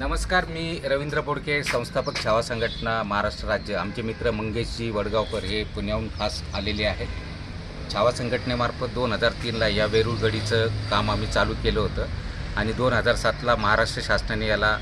नमस्कार, मी रवींद्र बोडके, संस्थापक छावा संघटना महाराष्ट्र राज्य. आमचे मित्र मंगेशजी वडगावकर हे पुण्याहून खास आलेले आहेत. छावा संघटनेमार्फत 2003ला या वेरूळ गडीचं काम आम्ही चालू केलं होतं आणि 2007ला महाराष्ट्र शासनाने याला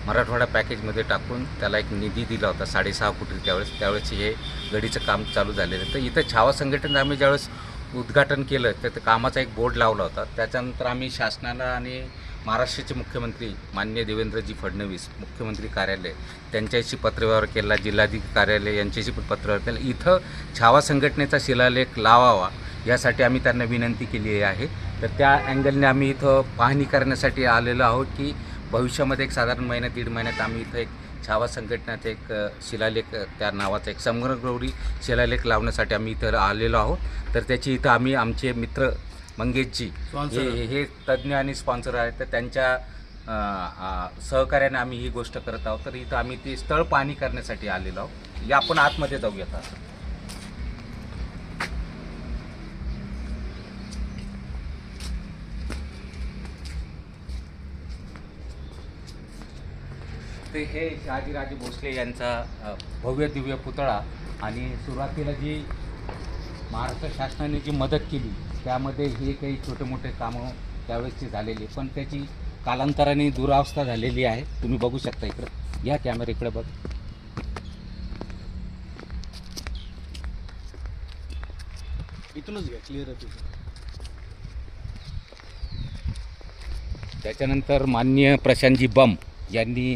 मराठवाडा पॅकेजमध्ये टाकून त्याला एक निधी दिला होता 6.5 कोटी. त्यावेळेस हे गडीचं काम चालू झालेलं. तर इथं छावा संघटनेनं आम्ही ज्यावेळेस उद्घाटन केलं तर कामाचा एक बोर्ड लावला होता. त्याच्यानंतर आम्ही शासनाला आणि महाराष्ट्राचे मुख्यमंत्री माननीय देवेंद्रजी फडणवीस मुख्यमंत्री कार्यालय त्यांच्याशी पत्रव्यवहार केला, जिल्हाधिकारी कार्यालय यांच्याशी पण पत्रव्यवहार केला. इथं छावा संघटनेचा शिलालेख लावावा यासाठी आम्ही त्यांना विनंती केली आहे. तर त्या अँगलने आम्ही इथं पाहणी करण्यासाठी आलेलो आहोत की भविष्यामध्ये एक साधारण महिना दीड महिन्यात आम्ही इथं एक छावा संघटनेचा एक शिलालेख त्या नावाचा एक समग्र शिलालेख लावण्यासाठी आम्ही इथं आलेलो आहोत. तर त्याची इथं आम्ही आमचे मित्र मंगेशजी हे तज्ज्ञ आणि स्पॉन्सर आहेत, तर त्यांच्या सहकार्याने आम्ही ही गोष्ट करत आहोत. तर इथं आम्ही ती स्थळ पाहणी करण्यासाठी आलेलो आहोत. या आपण आतमध्ये जाऊयात. असं ते हे शहाजीराजे भोसले यांचा भव्य दिव्य पुतळा आणि सुरुवातीला जी महाराष्ट्र शासनाने जी मदत केली त्यामध्ये हे काही छोटे मोठे कामं त्यावेळेसचे झालेले, पण त्याची कालांतराने दुरावस्था झालेली आहे. तुम्ही बघू शकता. इकडं या कॅमेरा इकडे बघ. इथूनच घ्या, क्लिअर आहे. त्याच्यानंतर माननीय प्रशांतजी बम यांनी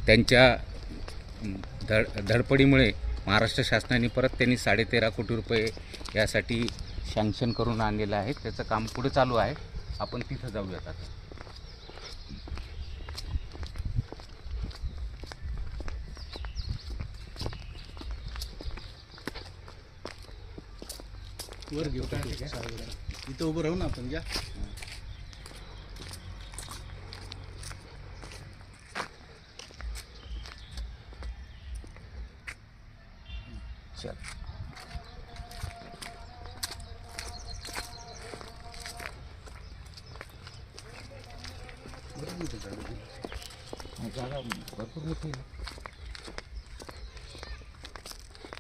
त्यांच्या धडपडीमुळे महाराष्ट्र शासनाने परत त्यांनी 13.5 कोटी रुपये यासाठी सँक्शन करून आणलेलं आहे. त्याचं काम पुढे चालू आहे. आपण तिथं जाऊयात आता. वर घेऊ इथं उभं राहू ना आपण. घ्या चल. जागा भरपूर मोठी आहे.